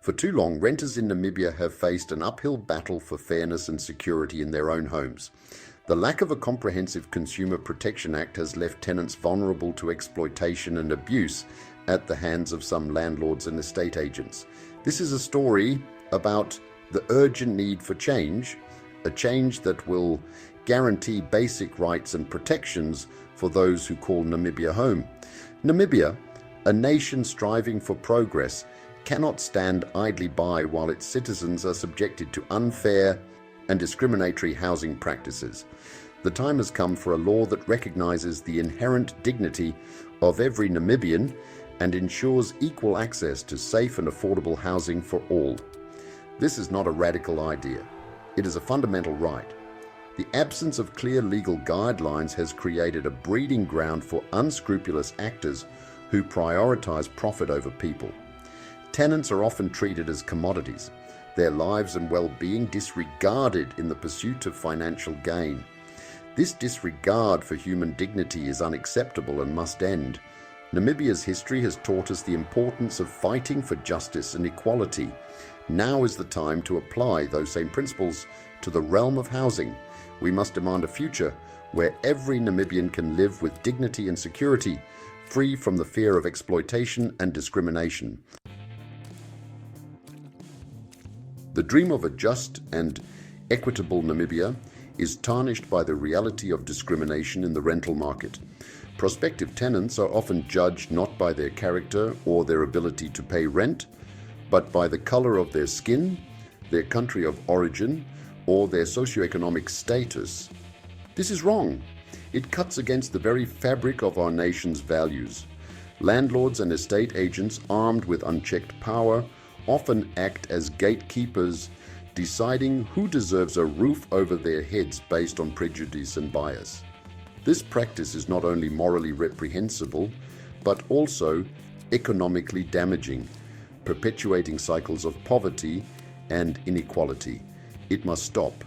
For too long, renters in Namibia have faced an uphill battle for fairness and security in their own homes. The lack of a comprehensive Consumer Protection Act has left tenants vulnerable to exploitation and abuse at the hands of some landlords and estate agents. This is a story about the urgent need for change, a change that will guarantee basic rights and protections for those who call Namibia home. Namibia, a nation striving for progress, cannot stand idly by while its citizens are subjected to unfair and discriminatory housing practices. The time has come for a law that recognizes the inherent dignity of every Namibian and ensures equal access to safe and affordable housing for all. This is not a radical idea. It is a fundamental right. The absence of clear legal guidelines has created a breeding ground for unscrupulous actors who prioritize profit over people. Tenants are often treated as commodities, their lives and well-being disregarded in the pursuit of financial gain. This disregard for human dignity is unacceptable and must end. Namibia's history has taught us the importance of fighting for justice and equality. Now is the time to apply those same principles to the realm of housing. We must demand a future where every Namibian can live with dignity and security, free from the fear of exploitation and discrimination. The dream of a just and equitable Namibia is tarnished by the reality of discrimination in the rental market. Prospective tenants are often judged not by their character or their ability to pay rent, but by the color of their skin, their country of origin, or their socioeconomic status. This is wrong. It cuts against the very fabric of our nation's values. Landlords and estate agents armed with unchecked power often act as gatekeepers, deciding who deserves a roof over their heads based on prejudice and bias. This practice is not only morally reprehensible, but also economically damaging, perpetuating cycles of poverty and inequality. It must stop.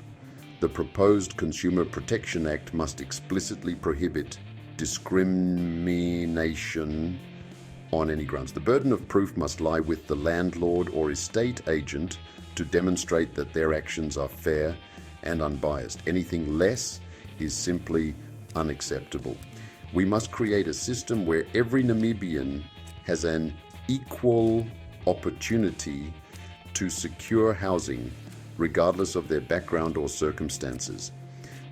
The proposed Consumer Protection Act must explicitly prohibit discrimination on any grounds. The burden of proof must lie with the landlord or estate agent to demonstrate that their actions are fair and unbiased. Anything less is simply unacceptable. We must create a system where every Namibian has an equal opportunity to secure housing, regardless of their background or circumstances.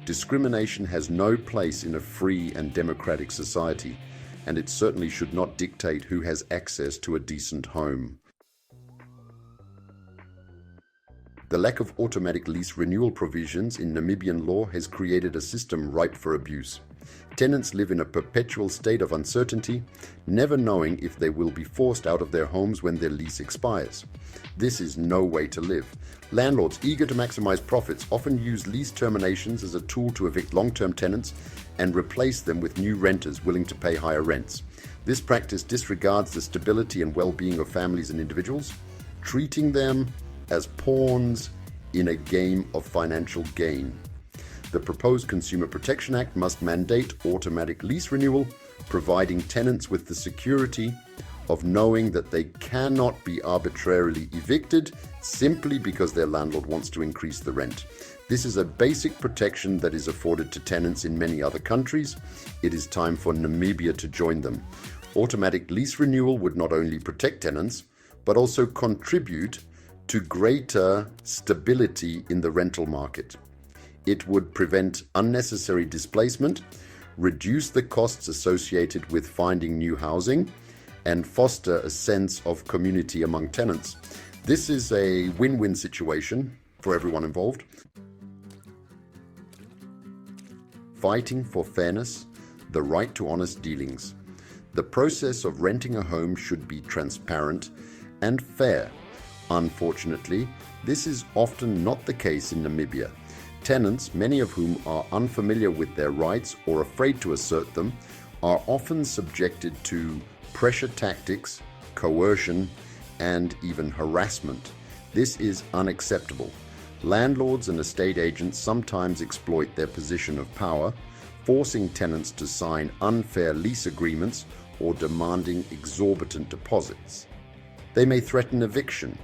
Discrimination has no place in a free and democratic society, and it certainly should not dictate who has access to a decent home. The lack of automatic lease renewal provisions in Namibian law has created a system ripe for abuse. Tenants live in a perpetual state of uncertainty, never knowing if they will be forced out of their homes when their lease expires. This is no way to live. Landlords eager to maximize profits often use lease terminations as a tool to evict long-term tenants and replace them with new renters willing to pay higher rents. This practice disregards the stability and well-being of families and individuals, treating them as pawns in a game of financial gain. The proposed Consumer Protection Act must mandate automatic lease renewal, providing tenants with the security of knowing that they cannot be arbitrarily evicted simply because their landlord wants to increase the rent. This is a basic protection that is afforded to tenants in many other countries. It is time for Namibia to join them. Automatic lease renewal would not only protect tenants, but also contribute to greater stability in the rental market. It would prevent unnecessary displacement, reduce the costs associated with finding new housing, and foster a sense of community among tenants. This is a win-win situation for everyone involved. Fighting for fairness, the right to honest dealings. The process of renting a home should be transparent and fair. Unfortunately, this is often not the case in Namibia. Tenants, many of whom are unfamiliar with their rights or afraid to assert them, are often subjected to pressure tactics, coercion, and even harassment. This is unacceptable. Landlords and estate agents sometimes exploit their position of power, forcing tenants to sign unfair lease agreements or demanding exorbitant deposits. They may threaten eviction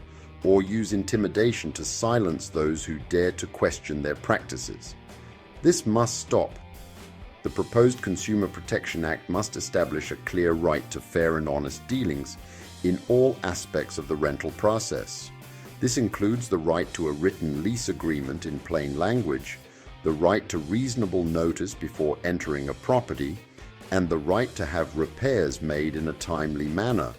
or use intimidation to silence those who dare to question their practices. This must stop. The proposed Consumer Protection Act must establish a clear right to fair and honest dealings in all aspects of the rental process. This includes the right to a written lease agreement in plain language, the right to reasonable notice before entering a property, and the right to have repairs made in a timely manner.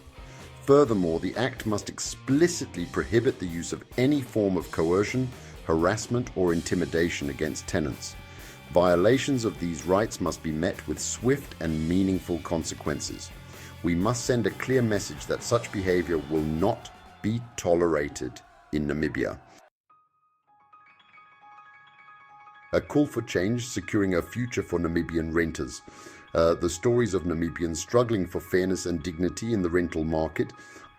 Furthermore, the Act must explicitly prohibit the use of any form of coercion, harassment, or intimidation against tenants. Violations of these rights must be met with swift and meaningful consequences. We must send a clear message that such behavior will not be tolerated in Namibia. A call for change, securing a future for Namibian renters. The stories of Namibians struggling for fairness and dignity in the rental market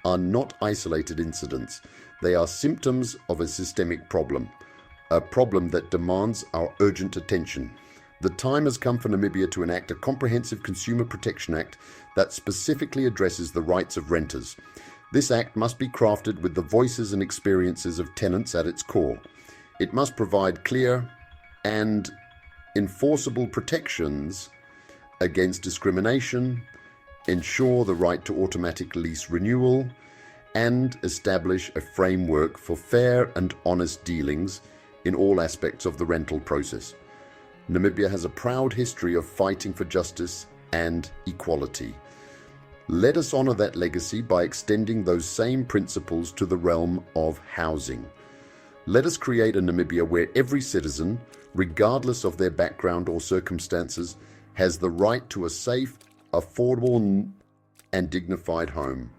are not isolated incidents. They are symptoms of a systemic problem, a problem that demands our urgent attention. The time has come for Namibia to enact a comprehensive Consumer Protection Act that specifically addresses the rights of renters. This act must be crafted with the voices and experiences of tenants at its core. It must provide clear and enforceable protections against discrimination, ensure the right to automatic lease renewal, and establish a framework for fair and honest dealings in all aspects of the rental process. Namibia has a proud history of fighting for justice and equality. Let us honor that legacy by extending those same principles to the realm of housing. Let us create a Namibia where every citizen, regardless of their background or circumstances, has the right to a safe, affordable, and dignified home.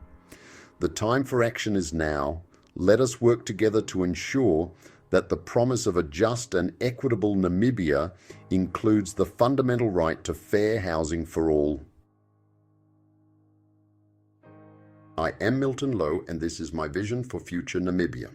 The time for action is now. Let us work together to ensure that the promise of a just and equitable Namibia includes the fundamental right to fair housing for all. I am Milton Louw, and this is my vision for future Namibia.